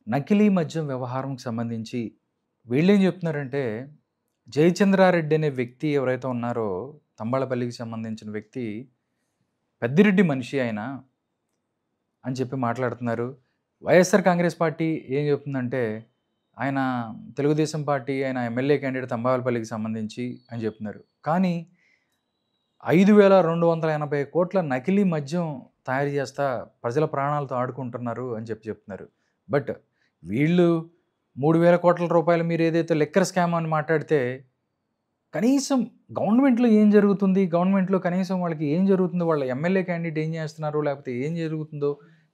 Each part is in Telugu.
నకిలీ మద్యం వ్యవహారంకి సంబంధించి వీళ్ళేం చెప్తున్నారంటే, జయచంద్రారెడ్డి అనే వ్యక్తి ఎవరైతే ఉన్నారో, తంబాళపల్లికి సంబంధించిన వ్యక్తి, పెద్దిరెడ్డి మనిషి ఆయన అని చెప్పి మాట్లాడుతున్నారు. వైఎస్ఆర్ కాంగ్రెస్ పార్టీ ఏం చెప్తుందంటే, ఆయన తెలుగుదేశం పార్టీ ఆయన ఎమ్మెల్యే క్యాండిడేట్ తంబాళపల్లికి సంబంధించి అని చెప్తున్నారు. కానీ 5,280 కోట్ల నకిలీ మద్యం తయారు చేస్తా ప్రజల ప్రాణాలతో ఆడుకుంటున్నారు అని చెప్తున్నారు. బట్ వీళ్ళు 3,000 కోట్ల రూపాయలు మీరు ఏదైతే లిక్కర్ స్కామ్ అని మాట్లాడితే, కనీసం గవర్నమెంట్‌లో ఏం జరుగుతుంది? గవర్నమెంట్‌లో కనీసం వాళ్ళకి ఏం జరుగుతుందో, వాళ్ళ ఎమ్మెల్యే క్యాండిడేట్ ఏం చేస్తున్నారు? లేకపోతే ఏం జరుగుతుందో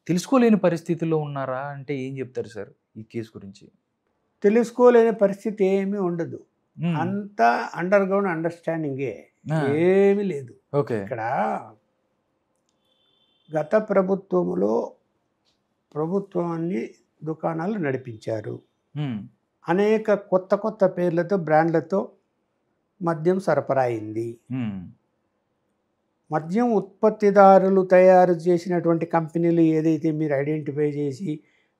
తెలుసుకోలేని పరిస్థితుల్లో ఉన్నారా? అంటే ఏం చెప్తారు సార్ ఈ కేసు గురించి? తెలుసుకోలేని పరిస్థితి ఏమీ ఉండదు. హ్మ్. అంతా అండర్ గ్రౌండ్ అండర్‌స్టాండింగే. ఆ! ఏమీ లేదు. ఓకే. ఇక్కడ గత ప్రభుత్వంలో ప్రభుత్వాన్ని దుకాణాలు నడిపించారు. హ్మ్. అనేక కొత్త పేర్లతో, బ్రాండ్లతో మద్యం సరఫరా అయింది. హ్మ్. మద్యం ఉత్పత్తిదారులు తయారు చేసినటువంటి కంపెనీలు ఏదైతే మీరు ఐడెంటిఫై చేసి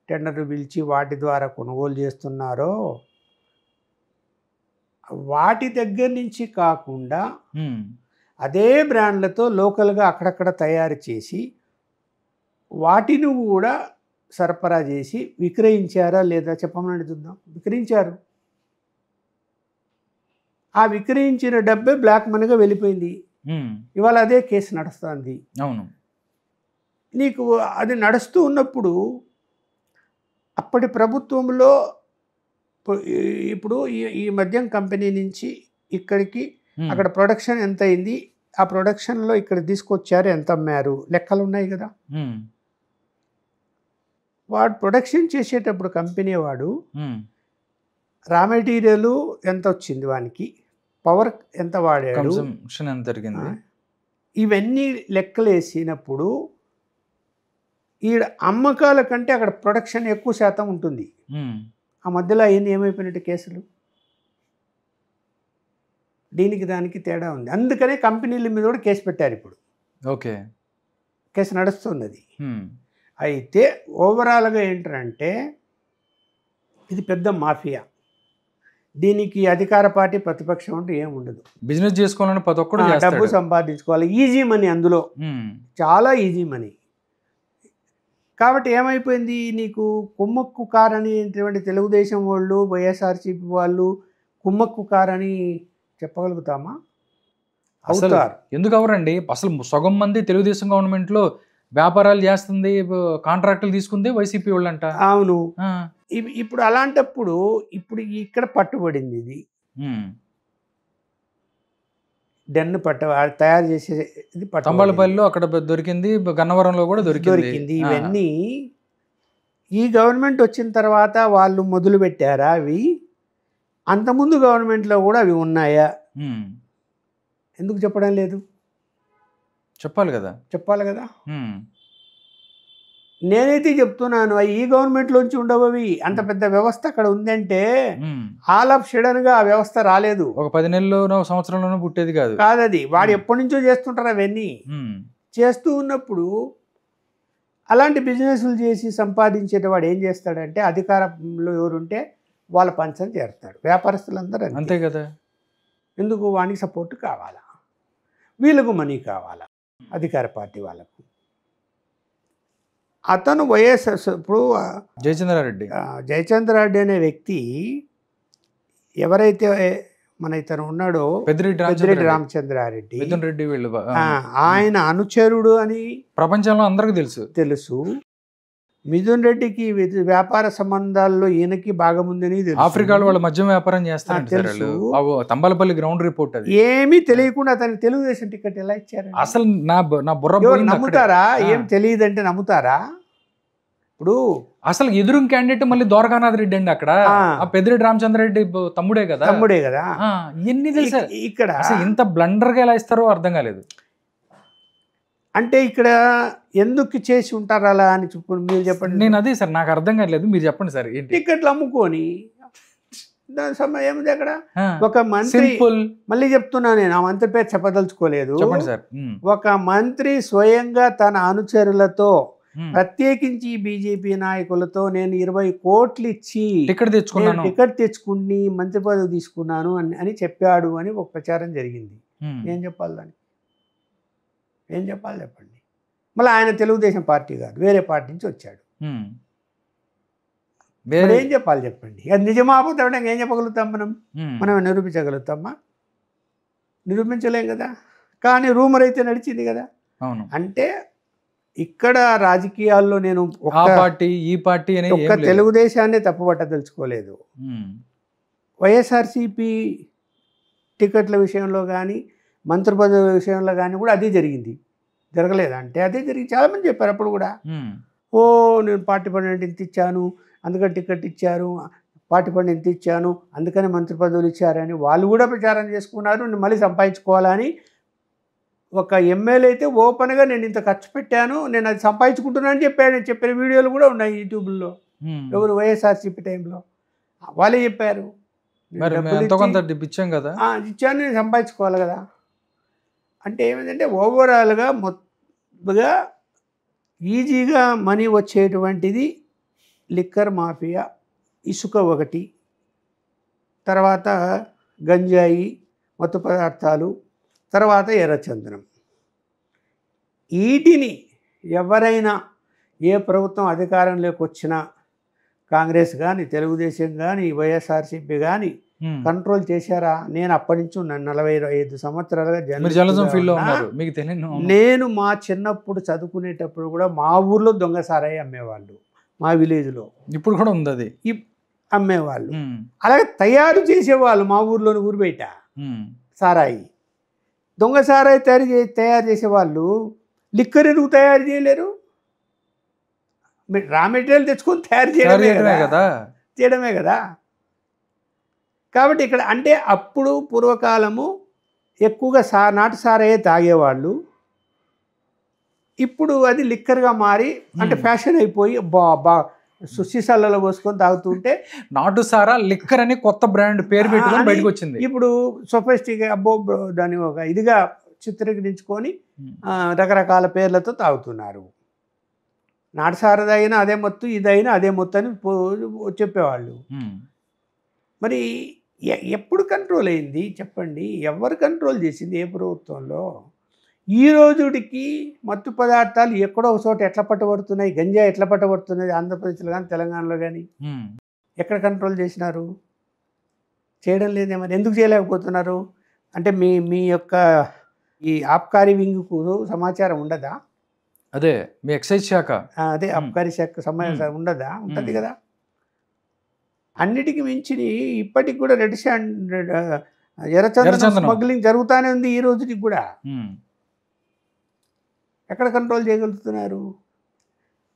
టెండర్లు పిలిచి వాటి ద్వారా కొనుగోలు చేస్తున్నారో, వాటి దగ్గర నుంచి కాకుండా హ్మ్. అదే బ్రాండ్లతో లోకల్గా అక్కడక్కడ తయారు చేసి వాటిని కూడా సరఫరా చేసి విక్రయించారా లేదా చెప్పమని చూద్దాం. విక్రయించారు. ఆ విక్రయించిన డబ్బే బ్లాక్ మనీగా వెళ్ళిపోయింది. హ్మ్. ఇవాళ అదే కేసు నడుస్తుంది. అవును. నీకు అది నడుస్తూ ఉన్నప్పుడు అప్పటి ప్రభుత్వంలో ఇప్పుడు ఈ మద్యం కంపెనీ నుంచి ఇక్కడికి హ్మ్. అక్కడ ప్రొడక్షన్ ఎంత అయింది, ఆ ప్రొడక్షన్లో ఇక్కడ తీసుకొచ్చారు, ఎంత అమ్మారు, లెక్కలు ఉన్నాయి కదా. హ్మ్. వాడు ప్రొడక్షన్ చేసేటప్పుడు కంపెనీ వాడు హ్మ్. రా మెటీరియల్ ఎంత వచ్చింది, వానికి పవర్ ఎంత వాడాడు, కన్సంప్షన్ ఎంత జరిగింది? ఇవన్నీ లెక్కలు వేసినప్పుడు ఈ అమ్మకాల కంటే అక్కడ ప్రొడక్షన్ ఎక్కువ శాతం ఉంటుంది. హ్మ్. ఆ మధ్యలో అవన్నీ ఏమైపోయినట్టు కేసులు. దీనికి దానికి తేడా ఉంది. అందుకనే కంపెనీల మీద కూడా కేసు పెట్టారు. ఇప్పుడు ఓకే. కేసు నడుస్తున్నది. హ్మ్. అయితే ఓవరాల్గా ఏంటంటే ఇది పెద్ద మాఫియా. దీనికి అధికార పార్టీ ప్రతిపక్షం అంటూ ఏం ఉండదు. బిజినెస్ చేసుకోవాలని ప్రతి ఒక్కడు డబ్బు చేస్తాడు. సంపాదించుకోవాలి, ఈజీ మనీ, అందులో హ్మ్. చాలా ఈజీ మనీ. కాబట్టి ఏమైపోయింది, నీకు కుమ్మక్కు కార్ అనేటువంటి తెలుగుదేశం వాళ్ళు, వైఎస్ఆర్సీపీ వాళ్ళు కుమ్మక్కు కార్ అని చెప్పగలుగుతామా? అసలు అవుతారు. ఎందుకు అవరండి? అసలు సగం మంది తెలుగుదేశం గవర్నమెంట్‌లో వ్యాపారాలు చేస్తుంది, కాంట్రాక్టులు తీసుకుంది వైసీపీ వాళ్ళంట. అవును. ఆ! ఇప్పుడు అలాంటప్పుడు ఇప్పుడు ఇక్కడ పట్టుబడింది ఇది. హ్మ్. డెన్ తయారు చేసేది తంబాళపల్లిలో అక్కడ దొరికింది, గన్నవరంలో కూడా దొరికింది. ఇవన్నీ ఈ గవర్నమెంట్ వచ్చిన తర్వాత వాళ్ళు మొదలు పెట్టారా అవి? అంతకుముందు గవర్నమెంట్లో కూడా అవి ఉన్నాయా? హ్మ్. ఎందుకు చెప్పడం లేదు? చెప్పాలి కదా. చెప్పాలి కదా. హ్మ్. నేనైతే చెప్తున్నాను, ఈ గవర్నమెంట్లోంచి ఉండవు అవి. అంత పెద్ద వ్యవస్థ అక్కడ ఉందంటే హ్మ్. ఆల్ ఆఫ్ సడన్గా ఆ వ్యవస్థ రాలేదు. ఒక 10 నెలల్లోనో సంవత్సరంలోనో పుట్టేది కాదు. కాదది. వాడు ఎప్పటి నుంచో చేస్తుంటారు అవన్నీ. హ్మ్. చేస్తూ ఉన్నప్పుడు అలాంటి బిజినెస్లు చేసి సంపాదించేటవాడు ఏం చేస్తాడంటే, అధికారంలో ఎవరుంటే వాళ్ళ పంచం చేరుతాడు. వ్యాపారస్తులందరూ అంతే కదా. ఎందుకు? వానికి సపోర్ట్ కావాలా, వీళ్ళకు మనీ కావాలా, అధికార పార్టీ వాళ్ళకు. అతను వైఎస్ఆర్ ఇప్పుడు జయచంద్రారెడ్డి. జయచంద్రారెడ్డి అనే వ్యక్తి ఎవరైతే ఇతను ఉన్నాడో, పెద్దిరెడ్డి రామచంద్రారెడ్డి, మిథున్ రెడ్డి వీళ్ళు ఆయన అనుచరుడు అని ప్రపంచంలో అందరికీ తెలుసు. మిథున్ రెడ్డికి వ్యాపార సంబంధాల్లో ఈయనకి భాగం ఉందని తెలుసు. ఆఫ్రికాలో వాళ్ళ మద్యం వ్యాపారం చేస్తారు తెలుసు. తంబాలపల్లి గ్రౌండ్ రిపోర్ట్ అది. ఏమీ తెలియకుండా అతనికి తెలుగుదేశం టికెట్ ఎలా ఇచ్చారు? అసలు నా బుర్ర నమ్ముతారా? ఏం తెలియదంటే నమ్ముతారా? ఇప్పుడు అసలు ఎదురు క్యాండిడేట్ మళ్ళీ ద్వారకానాథ్ రెడ్డి అండి. అక్కడ ఆ పెద్దిరెడ్డి రామచంద్రారెడ్డి తమ్ముడే కదా. ఎన్ని తెలుసా ఇక్కడ? అసలు ఇంత బ్లండర్ గా ఎలా ఇస్తారో అర్థం కాలేదు. అంటే ఇక్కడ ఎందుకు చేసి ఉంటారు అలా అని మీరు చెప్పండి. నేను అదే సార్, నాకు అర్థం కావట్లేదు, మీరు చెప్పండి సార్. ఏంటి టికెట్లు అమ్ముకొని దాని సమయం ఏముంది అక్కడ? ఒక మంత్రి, మళ్ళీ చెప్తున్నా నేను, ఆ మంత్రి పేరు చెప్పదలుచుకోలేదు. చెప్పండి సార్. ఒక మంత్రి స్వయంగా తన అనుచరులతో ప్రత్యేకించి బీజేపీ నాయకులతో నేను 20 కోట్లు ఇచ్చి టికెట్ తెచ్చుకుని మంత్రి పదవి తీసుకున్నాను అని చెప్పాడు అని ఒక ప్రచారం జరిగింది. ఏం చెప్పాలి దానికి? ఏం చెప్పాలి చెప్పండి. మళ్ళీ ఆయన తెలుగుదేశం పార్టీ కాదు, వేరే పార్టీ నుంచి వచ్చాడు. ఏం చెప్పాలి చెప్పండి? అది నిజమా అబద్ధం ఏం చెప్పగలుగుతాం మనం నిరూపించగలుగుతామా? నిరూపించలేం కదా. కానీ రూమర్ అయితే నడిచింది కదా. అంటే ఇక్కడ రాజకీయాల్లో నేను ఒక్క తెలుగుదేశాన్ని తప్పుపట్టదలుచుకోలేదు. వైఎస్ఆర్సీపీ టికెట్ల విషయంలో కానీ మంత్రి పదవుల విషయంలో కానీ కూడా అదే జరిగింది. జరగలేదు అంటే అదే జరిగింది. చాలామంది చెప్పారు అప్పుడు కూడా, నేను పార్టీ ఫండ్ ఇంత ఇచ్చాను, అందుకని టికెట్ ఇచ్చారు, పార్టీ ఫండ్ ఎంత ఇచ్చాను, అందుకని మంత్రి పదవులు ఇచ్చారని వాళ్ళు కూడా ప్రచారం చేసుకున్నారు. నేను మళ్ళీ సంపాదించుకోవాలని. ఒక ఎమ్మెల్యే అయితే ఓపెన్గా నేను ఇంత ఖర్చు పెట్టాను, నేను అది సంపాదించుకుంటున్నాను అని చెప్పిన వీడియోలు కూడా ఉన్నాయి యూట్యూబ్లో. ఎవరు? వైఎస్ఆర్సీపీ టైంలో వాళ్ళే చెప్పారు. ఇచ్చాను, నేను సంపాదించుకోవాలి కదా. అంటే ఏమిటంటే ఓవరాల్గా మొత్తగా ఈజీగా మనీ వచ్చేటువంటిది లిక్కర్ మాఫియా, ఇసుక ఒకటి, తర్వాత గంజాయి, మత్తు పదార్థాలు, తర్వాత ఎర్రచందనం. వీటిని ఎవరైనా ఏ ప్రభుత్వం అధికారంలోకి వచ్చినా, కాంగ్రెస్ కానీ తెలుగుదేశం కానీ వైఎస్ఆర్సీపీ కానీ కంట్రోల్ చేశారా? నేను అప్పటి నుంచి 45 సంవత్సరాలుగా నేను మా చిన్నప్పుడు చదువుకునేటప్పుడు కూడా మా ఊర్లో దొంగ సారాయి అమ్మేవాళ్ళు. మా విలేజ్లో ఇప్పుడు కూడా ఉంది, అది అమ్మేవాళ్ళు. అలాగే తయారు చేసేవాళ్ళు మా ఊర్లోని ఊరు బయట సారాయి, దొంగ సారాయి తయారు చేసేవాళ్ళు. లిక్కర్ ఎందుకు తయారు చేయలేరు? రా మెటీరియల్ తెచ్చుకొని తయారు చేయడమే కదా. కాబట్టి ఇక్కడ అంటే అప్పుడు పూర్వకాలము ఎక్కువగా నాటు సారాయే తాగేవాళ్ళు. ఇప్పుడు అది లిక్కర్గా మారి అంటే ఫ్యాషన్ అయిపోయి సీసాలలో పోసుకొని తాగుతుంటే నాటు సారా లిక్కర్ అని కొత్త బ్రాండ్ పేరు పెట్టుకొని బయటకు వచ్చింది. ఇప్పుడు సొఫిస్టిక్ దాన్ని ఒక ఇదిగా చిత్రీకరించుకొని రకరకాల పేర్లతో తాగుతున్నారు. నాటు సారదైనా అదే మొత్తం, ఇదైనా అదే మొత్తం అని చెప్పేవాళ్ళు. మరి ఎప్పుడు కంట్రోల్ అయింది చెప్పండి? ఎవరు కంట్రోల్ చేసింది? ఏ ప్రభుత్వంలో? ఈ రోజుడికి మత్తు పదార్థాలు ఎక్కడో ఒక చోట ఎట్లా పట్టబడుతున్నాయి, గంజా ఎట్లా పట్టబడుతున్నది ఆంధ్రప్రదేశ్లో కానీ తెలంగాణలో కానీ ఎక్కడ కంట్రోల్ చేసినారు? చేయడం లేదే. మరి ఎందుకు చేయలేకపోతున్నారు? అంటే మీ యొక్క ఈ ఆబ్కారీ వింగ్కు సమాచారం ఉండదా? అదే మీ ఎక్సైజ్ శాఖ, అదే ఆబ్కారీ శాఖ సమాచారం ఉండదా? ఉంటుంది కదా. అన్నిటికీ మించి ఇప్పటికి కూడా రెడ్ శాండ్ ఎర్రచందనం స్మగ్లింగ్ జరుగుతూనే ఉంది ఈ రోజుకి కూడా. ఎక్కడ కంట్రోల్ చేయగలుగుతున్నారు?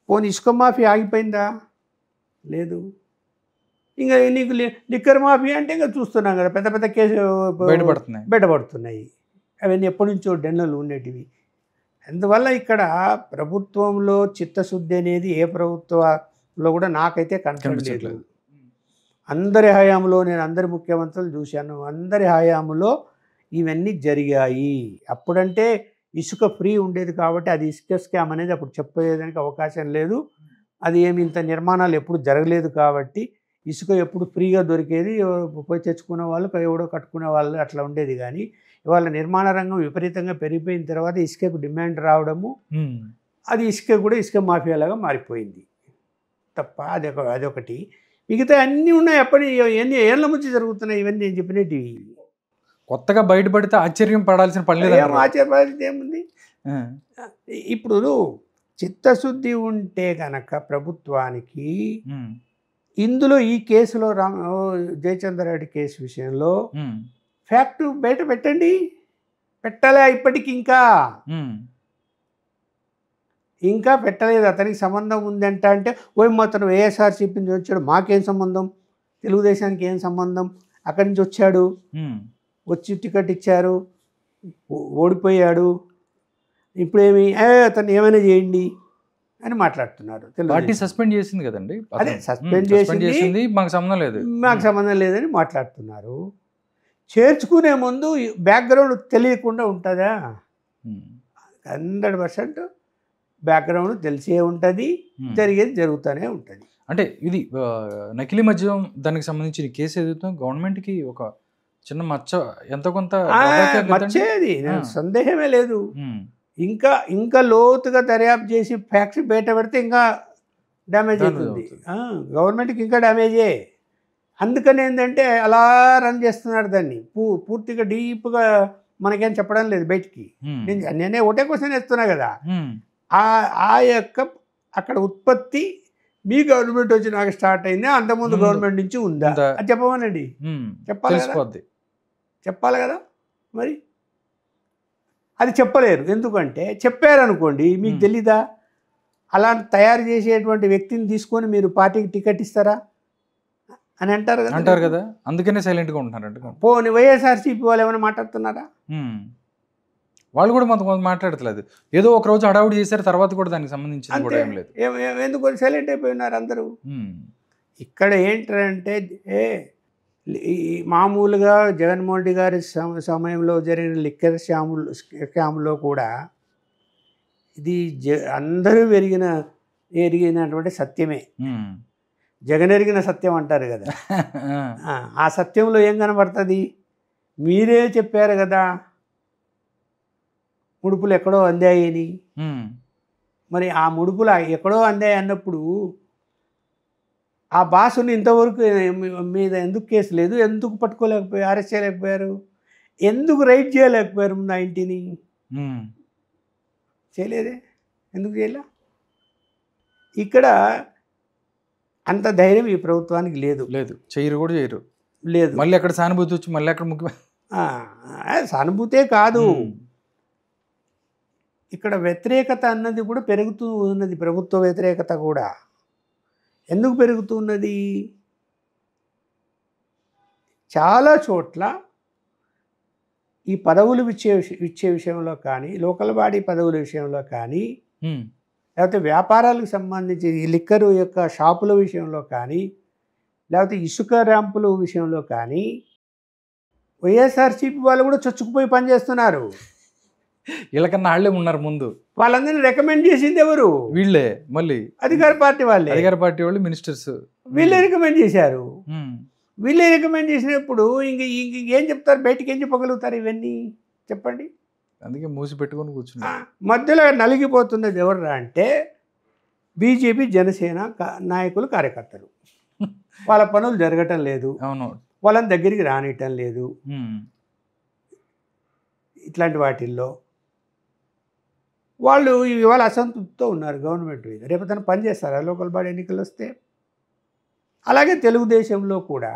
పోనీ ఇసుక మాఫియా ఆగిపోయిందా? లేదు. ఇంకా నీకు లిక్కర్ మాఫియా అంటే ఇంకా చూస్తున్నాం కదా, పెద్ద పెద్ద కేసులు బయటపడుతున్నాయి. అవన్నీ ఎప్పటి నుంచో డెన్నులు ఉండేటివి. అందువల్ల ఇక్కడ ప్రభుత్వంలో చిత్తశుద్ధి అనేది ఏ ప్రభుత్వంలో కూడా నాకైతే కనపడలేదు. అందరి హయాంలో నేను అందరి ముఖ్యమంత్రులు చూశాను, అందరి హయాంలో ఇవన్నీ జరిగాయి. అప్పుడంటే ఇసుక ఫ్రీ ఉండేది కాబట్టి అది ఇసుక స్కామ్ అనేది అప్పుడు చెప్పేదానికి అవకాశం లేదు. అది ఏమి ఇంత నిర్మాణాలు ఎప్పుడు జరగలేదు కాబట్టి ఇసుక ఎప్పుడు ఫ్రీగా దొరికేది, పోయి తెచ్చుకునే వాళ్ళు ఎవడో కట్టుకునే వాళ్ళు అట్లా ఉండేది. కానీ ఇవాళ నిర్మాణ రంగం విపరీతంగా పెరిగిపోయిన తర్వాత ఇసుకకు డిమాండ్ రావడము, అది ఇసుక కూడా ఇసుక మాఫియాలాగా మారిపోయింది తప్ప అదొకటి. మిగతా అన్నీ ఉన్నాయి. అప్పటి ఎన్ని ఏళ్ళ నుంచి జరుగుతున్నాయి ఇవన్నీ నేను చెప్పినట్టు. కొత్తగా బయటపడితే ఆశ్చర్యం పడాల్సిన పని లేదు. ఆశ్చర్యపడాల్సింది ఏముంది? ఇప్పుడు చిత్తశుద్ధి ఉంటే కనుక ప్రభుత్వానికి ఇందులో ఈ కేసులో జయచంద్రారెడ్డి కేసు విషయంలో ఫ్యాక్ట్ బయట పెట్టండి. పెట్టలే ఇప్పటికి, ఇంకా పెట్టలేదు. అతనికి సంబంధం ఉందంట అంటే అతను వైఎస్ఆర్సీపీ నుంచి వచ్చాడు, మాకేం సంబంధం, తెలుగుదేశానికి ఏం సంబంధం, అక్కడి నుంచి వచ్చాడు, వచ్చి టికెట్ ఇచ్చారు, ఓడిపోయాడు, ఇప్పుడేమి అతను ఏమైనా చేయండి అని మాట్లాడుతున్నారు. పార్టీ సస్పెండ్ చేసింది కదండి. అదే సస్పెండ్ చేసింది, మాకు సంబంధం లేదని మాట్లాడుతున్నారు. చేర్చుకునే ముందు బ్యాక్గ్రౌండ్ తెలియకుండా ఉంటుందా? 100% బ్యాక్గ్రౌండ్ తెలిసే ఉంటుంది, జరిగేది జరుగుతూనే ఉంటుంది. అంటే ఇది నకిలీ మద్యం దానికి సంబంధించిన కేసు ఏదైతే గవర్నమెంట్కి ఒక చిన్న మచ్చ ఎంతో కొంత మర్చేది సందేహమే లేదు. ఇంకా లోతుగా దర్యాప్తు చేసి ఫ్యాక్ట్స్ బయట పెడితే ఇంకా డ్యామేజ్ అవుతుంది. గవర్నమెంట్కి ఇంకా డ్యామేజే. అందుకని ఏంటంటే అలా రన్ చేస్తున్నాడు దాన్ని పూర్తిగా డీప్గా. మనకేం చెప్పడం లేదు బయటికి. నేనే ఒకటే క్వశ్చన్ వేస్తున్నా కదా, ఆ యొక్క అక్కడ ఉత్పత్తి మీ గవర్నమెంట్ వచ్చి నాకు స్టార్ట్ అయింది, అంతకుముందు గవర్నమెంట్ నుంచి ఉందా అది చెప్పమనండి. చెప్పాలి కదా మరి. అది చెప్పలేరు. ఎందుకంటే చెప్పారనుకోండి మీకు తెలీదా, అలా తయారు చేసేటువంటి వ్యక్తిని తీసుకొని మీరు పార్టీకి టికెట్ ఇస్తారా అని అంటారు కదా. అందుకనే సైలెంట్గా ఉంటున్నారు. పోనీ వైఎస్ఆర్సీపీ వాళ్ళు ఏమైనా మాట్లాడుతున్నారా? వాళ్ళు కూడా కొంతమంది మాట్లాడట్లేదు. ఏదో ఒక రోజు హడావుడి చేశారు, తర్వాత కూడా దానికి సంబంధించి కూడా ఏం లేదు. ఎందుకు సైలెంట్ అయిపోయి ఉన్నారు అందరూ? ఇక్కడ ఏంటంటే మామూలుగా జగన్మోహన్ రెడ్డి గారి సమయంలో జరిగిన లిక్కర్ స్కామ్లో కూడా ఇది అందరూ ఎరిగినటువంటి సత్యమే. జగన్ ఎరిగిన సత్యం అంటారు కదా. ఆ సత్యంలో ఏం కనబడుతుంది? మీరే చెప్పారు కదా ముడుపులు ఎక్కడో అందాయని. మరి ఆ ముడుపులు ఎక్కడో అందాయి అన్నప్పుడు ఆ బాసుని ఇంతవరకు మీద ఎందుకు కేసు లేదు? ఎందుకు పట్టుకోలేకపోయారు, అరెస్ట్ చేయలేకపోయారు? ఎందుకు రైడ్ చేయలేకపోయారు? ముందు ఆ ఇంటిని చేయలేదే, ఎందుకు చేయలే? ఇక్కడ అంత ధైర్యం ఈ ప్రభుత్వానికి లేదు. చేయరు కూడా చేయరు. లేదు. మళ్ళీ అక్కడ సానుభూతి వచ్చి మళ్ళీ అక్కడ సానుభూతే కాదు, ఇక్కడ వ్యతిరేకత అన్నది కూడా పెరుగుతూ ఉన్నది. ప్రభుత్వ వ్యతిరేకత కూడా ఎందుకు పెరుగుతున్నది? చాలా చోట్ల ఈ పదవులు ఇచ్చే విషయంలో కానీ, లోకల్ బాడీ పదవుల విషయంలో కానీ, లేకపోతే వ్యాపారాలకు సంబంధించి ఈ లిక్కరు యొక్క షాపుల విషయంలో కానీ, లేకపోతే ఇసుక ర్యాంపుల విషయంలో కానీ వైఎస్ఆర్సీపీ వాళ్ళు కూడా చొచ్చుకుపోయి పనిచేస్తున్నారు. వీళ్ళకన్నా వాళ్ళే ఉన్నారు ముందు. వాళ్ళందరినీ రికమెండ్ చేసింది ఎవరు? వీళ్ళే. మళ్ళీ అధికార పార్టీ వాళ్ళు మినిస్టర్స్ వీళ్ళే రికమెండ్ చేశారు. వీళ్ళే రికమెండ్ చేసినప్పుడు ఏం చెప్తారు? బయటికి ఏం చెప్పగలుగుతారు? ఇవన్నీ చెప్పండి. అందుకే మూసి పెట్టుకొని కూర్చున్నా. మధ్యలో నలిగిపోతున్నది ఎవరు అంటే బీజేపీ జనసేన నాయకులు, కార్యకర్తలు. వాళ్ళ పనులు జరగటం లేదు, వాళ్ళని దగ్గరికి రానియటం లేదు. ఇట్లాంటి వాటిల్లో వాళ్ళు ఇవాళ అసంతృప్తితో ఉన్నారు గవర్నమెంట్ మీద. రేపు తను పనిచేస్తారా లోకల్ బాడీ ఎన్నికలు వస్తే? అలాగే తెలుగుదేశంలో కూడా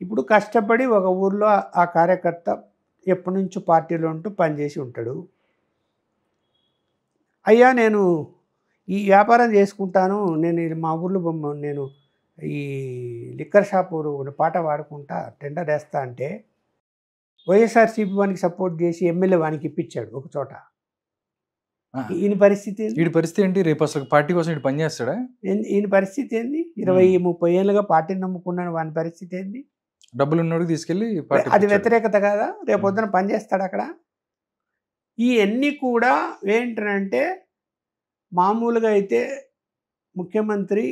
ఇప్పుడు కష్టపడి ఒక ఊర్లో ఆ కార్యకర్త ఎప్పటి నుంచో పార్టీలో ఉంటూ పనిచేసి ఉంటాడు. అయ్యా నేను ఈ వ్యాపారం చేసుకుంటాను, నేను మా ఊర్లో నేను ఈ లిక్కర్ షాపు పాట పాడుకుంటా టెండర్ వేస్తా అంటే వైఎస్ఆర్సీపీ వానికి సపోర్ట్ చేసి ఎమ్మెల్యే వానికి ఇప్పించాడు ఒక చోట. ఈయన పరిస్థితి ఏంటి? రేపు అసలు పార్టీ కోసం ఇటు పనిచేస్తాడా? ఈయన పరిస్థితి ఏంది? 20-30 ఏళ్ళుగా పార్టీని నమ్ముకున్నాను, వాని పరిస్థితి ఏంది? డబ్బులు ఉన్నోడికి తీసుకెళ్ళి అది వ్యతిరేకత కాదా? రేపు పొద్దున పనిచేస్తాడు అక్కడ? ఇవన్నీ కూడా ఏంటంటే మామూలుగా అయితే ముఖ్యమంత్రి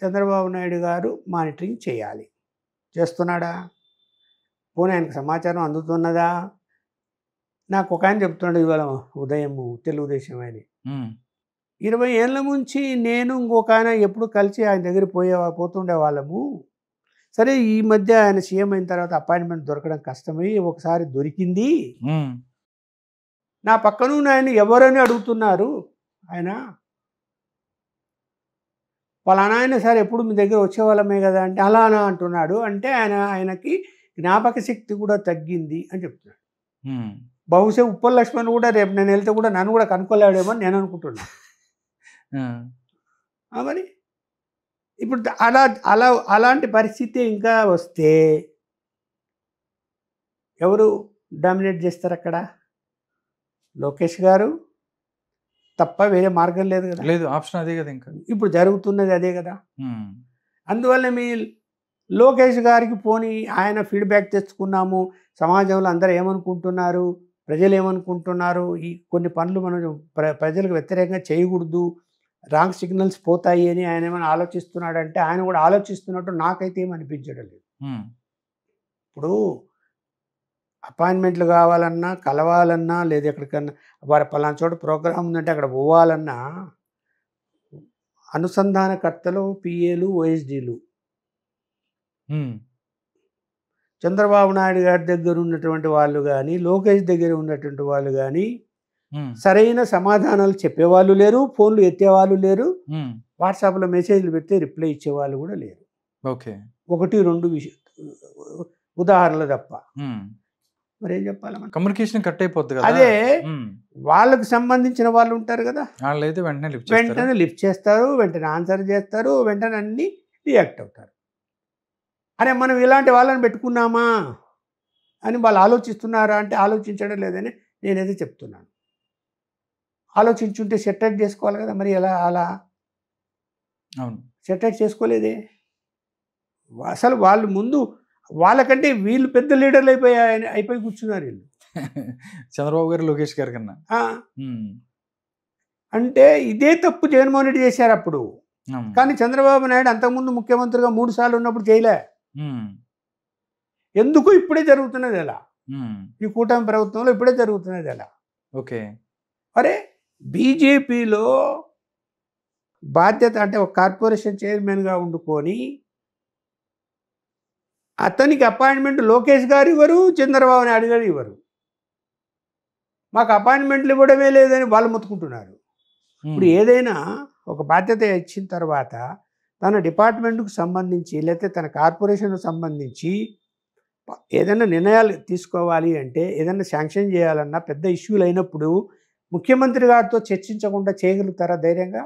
చంద్రబాబు నాయుడు గారు మానిటరింగ్ చేయాలి. చేస్తున్నాడా? పోనీ ఆయనకు సమాచారం అందుతున్నదా? నాకు ఒక ఆయన చెప్తున్నాడు ఇవాళ ఉదయం, తెలుగుదేశం ఆయన, 20 ఏళ్ళ నుంచి నేను ఇంకొక ఆయన ఎప్పుడు కలిసి ఆయన దగ్గర పోతుండే వాళ్ళము. సరే ఈ మధ్య ఆయన సీఎం అయిన తర్వాత అపాయింట్మెంట్ దొరకడం కష్టమై ఒకసారి దొరికింది. నా పక్కన ఆయన ఎవరని అడుగుతున్నారు. ఆయన వాళ్ళ సార్ ఎప్పుడు మీ దగ్గర వచ్చేవాళ్ళమే కదా అంటే అలానా అంటున్నాడు. అంటే ఆయనకి జ్ఞాపక శక్తి కూడా తగ్గింది అని చెప్తున్నాడు. బహుశా ఉప్పల్ లక్ష్మణ్ కూడా రేపు నేను వెళ్తే కూడా నన్ను కూడా కనుక్కోలేడేమో అని నేను అనుకుంటున్నా. మరి ఇప్పుడు అలాంటి పరిస్థితి ఇంకా వస్తే ఎవరు డామినేట్ చేస్తారు అక్కడ? లోకేష్ గారు తప్ప వేరే మార్గం లేదు కదా. లేదు, ఆప్షన్ అదే కదా. ఇంకా ఇప్పుడు జరుగుతున్నది అదే కదా. అందువల్ల మీ లోకేష్ గారికి పోనీ ఆయన ఫీడ్బ్యాక్ తెచ్చుకున్నాము, సమాజంలో అందరూ ఏమనుకుంటున్నారు, ప్రజలు ఏమనుకుంటున్నారు, ఈ కొన్ని పనులు మనం ప్రజలకు వ్యతిరేకంగా చేయకూడదు, రాంగ్ సిగ్నల్స్ పోతాయి అని ఆయన ఏమైనా ఆలోచిస్తున్నాడంటే ఆయన కూడా ఆలోచిస్తున్నట్టు నాకైతే ఏం అనిపించడం లేదు. ఇప్పుడు అపాయింట్మెంట్లు కావాలన్నా, కలవాలన్నా, లేదా ఎక్కడికన్నా వారి పలానా చోట ప్రోగ్రామ్ ఉందంటే అక్కడ పోవాలన్నా అనుసంధానకర్తలు, పిఏలు, ఓఎస్డీలు చంద్రబాబు నాయుడు గారి దగ్గర ఉన్నటువంటి వాళ్ళు కానీ, లోకేష్ దగ్గర ఉన్నటువంటి వాళ్ళు కానీ సరైన సమాధానాలు చెప్పేవాళ్ళు లేరు, ఫోన్లు ఎత్తేవాళ్ళు లేరు, వాట్సాప్లో మెసేజ్లు పెడితే రిప్లై ఇచ్చేవాళ్ళు కూడా లేరు. ఓకే, 1-2 ఉదాహరణలు తప్ప మరి ఏం చెప్పాలి మనం? కమ్యూనికేషన్ కట్ అయిపోద్ది కదా. అదే వాళ్ళకు సంబంధించిన వాళ్ళు ఉంటారు కదా, వాళ్ళైతే వెంటనే లిఫ్ట్ చేస్తారు, వెంటనే ఆన్సర్ చేస్తారు, వెంటనే అన్ని రియాక్ట్ అవుతారు. అరే మనం ఇలాంటి వాళ్ళని పెట్టుకున్నామా అని వాళ్ళు ఆలోచిస్తున్నారా అంటే ఆలోచించడం లేదని నేనైతే చెప్తున్నాను. ఆలోచించుంటే సెటరేట్ చేసుకోవాలి కదా, మరి ఎలా అలా సెటరేట్ చేసుకోలేదే. అసలు వాళ్ళు ముందు వాళ్ళకంటే వీళ్ళు పెద్ద లీడర్లు అయిపోయి కూర్చున్నారు వీళ్ళు, చంద్రబాబు గారు, లోకేష్ గారి కన్నా. అంటే ఇదే తప్పు జగన్మోహన్ రెడ్డి చేశారు అప్పుడు. కానీ చంద్రబాబు నాయుడు అంతకుముందు ముఖ్యమంత్రిగా 3 సార్లు ఉన్నప్పుడు చేయలే. ఎందుకు ఇప్పుడే జరుగుతున్నది ఎలా? ఈ కూటమి ప్రభుత్వంలో ఇప్పుడే జరుగుతున్నది ఎలా? ఓకే, అరే బీజేపీలో బాధ్యత అంటే ఒక కార్పొరేషన్ చైర్మన్గా ఉండుకొని అతనికి అపాయింట్మెంట్ లోకేష్ గారు ఇవ్వరు, చంద్రబాబు నాయుడు గారు ఇవ్వరు. మాకు అపాయింట్మెంట్లు ఇవ్వడమే లేదని వాళ్ళు మొత్తుకుంటున్నారు. ఇప్పుడు ఏదైనా ఒక బాధ్యత ఇచ్చిన తర్వాత తన డిపార్ట్మెంట్కు సంబంధించి లేకపోతే తన కార్పొరేషన్కు సంబంధించి ఏదైనా నిర్ణయాలు తీసుకోవాలి అంటే, ఏదైనా శాంక్షన్ చేయాలన్నా పెద్ద ఇష్యూలు అయినప్పుడు ముఖ్యమంత్రి గారితో చర్చించకుండా చేయగలుగుతారా ధైర్యంగా?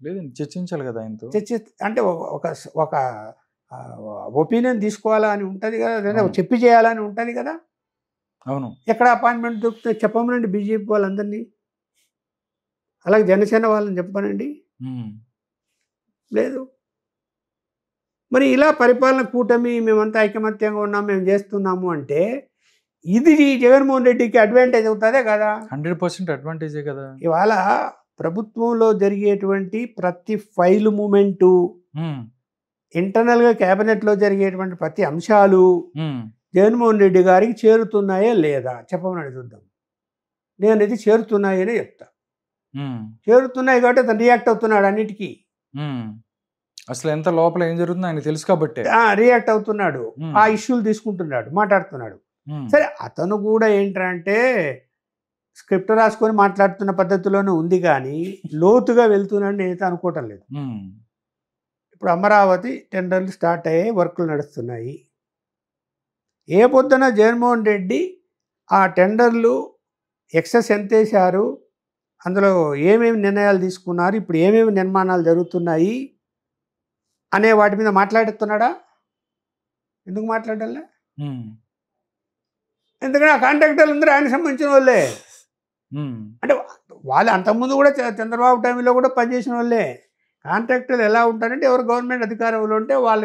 లేదండి, చర్చించాలి కదా ఆయనతో. అంటే ఒక ఒపీనియన్ తీసుకోవాలా అని ఉంటుంది కదా, లేదా చెప్పి చేయాలని ఉంటుంది కదా. అవును, ఎక్కడ అపాయింట్మెంట్ దొరికితే చెప్పమనండి బీజేపీ వాళ్ళందరినీ, అలాగే జనసేన వాళ్ళని చెప్పనండి. లేదు. మరి ఇలా పరిపాలన కూటమి మేమంతా ఐకమత్యంగా ఉన్నాం, మేము చేస్తున్నాము అంటే ఇది జగన్మోహన్ రెడ్డికి అడ్వాంటేజ్ అవుతుందే కదా. 100% అడ్వాంటేజే కదా. ఇవాళ ప్రభుత్వంలో జరిగేటువంటి ప్రతి ఫైల్ మూమెంటు, ఇంటర్నల్గా క్యాబినెట్లో జరిగేటువంటి ప్రతి అంశాలు జగన్మోహన్ రెడ్డి గారికి చేరుతున్నాయా లేదా చెప్పమని చూద్దాం. నేనైతే చేరుతున్నాయనే చెప్తా. చేరుతున్నాయి కాబట్టి అతను రియాక్ట్ అవుతున్నాడు అన్నిటికీ. అసలు ఎంత లోపల ఏం జరుగుతుందో ఆయన తెలుసు కాబట్టి రియాక్ట్ అవుతున్నాడు, ఆ ఇష్యూలు తీసుకుంటున్నాడు, మాట్లాడుతున్నాడు. సరే అతను కూడా ఏంటంటే స్క్రిప్ట్ రాసుకొని మాట్లాడుతున్న పద్ధతిలోనే ఉంది, కానీ లోతుగా వెళ్తున్నాడు నేనైతే అనుకోవటం లేదు. ఇప్పుడు అమరావతి టెండర్లు స్టార్ట్ అయ్యాయి, వర్కులు నడుస్తున్నాయి. ఏ పొద్దున జగన్మోహన్ రెడ్డి ఆ టెండర్లు ఎక్సెస్ ఎంత వేశారు, అందులో ఏమేమి నిర్ణయాలు తీసుకున్నారు, ఇప్పుడు ఏమేమి నిర్మాణాలు జరుగుతున్నాయి అనే వాటి మీద మాట్లాడుతున్నాడా? ఎందుకు మాట్లాడాలే? ఎందుకంటే ఆ కాంట్రాక్టర్లు అందరూ ఆయన సంబంధించిన వాళ్ళే. అంటే వాళ్ళు అంతకుముందు కూడా చంద్రబాబు టైంలో కూడా పనిచేసిన వాళ్ళే. కాంట్రాక్టర్లు ఎలా ఉంటారంటే ఎవరు గవర్నమెంట్ అధికారంలో ఉంటే వాళ్ళ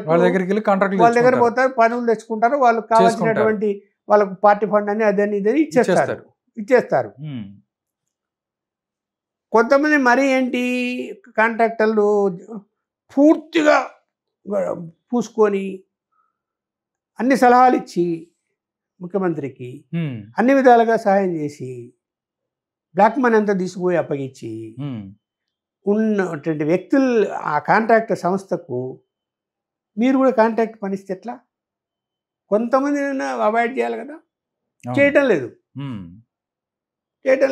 దగ్గర పోతారు, పనులు తెచ్చుకుంటారు, వాళ్ళకి కావాల్సినటువంటి వాళ్ళకు పార్టీ ఫండ్ అని అదని ఇదని ఇచ్చేస్తారు. కొంతమంది మరీ ఏంటి కాంట్రాక్టర్లు పూర్తిగా పూసుకొని అన్ని సలహాలు ఇచ్చి ముఖ్యమంత్రికి అన్ని విధాలుగా సహాయం చేసి బ్లాక్ మనీ అంతా తీసుకుపోయి అప్పగించి ఉన్నటువంటి వ్యక్తులు ఆ కాంట్రాక్టర్ సంస్థకు మీరు కూడా కాంట్రాక్ట్ పనిస్తే ఎట్లా? కొంతమంది అవాయిడ్ చేయాలి కదా, చేయటం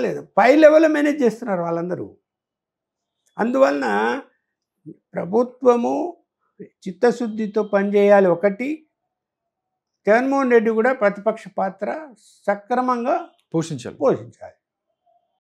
లేదు. పై లెవెల్లో మేనేజ్ చేస్తున్నారు వాళ్ళందరూ. అందువలన ప్రభుత్వము చిత్తశుద్ధితో పనిచేయాలి. ఒకటి, జగన్మోహన్ రెడ్డి కూడా ప్రతిపక్ష పాత్ర సక్రమంగా పోషించాలి.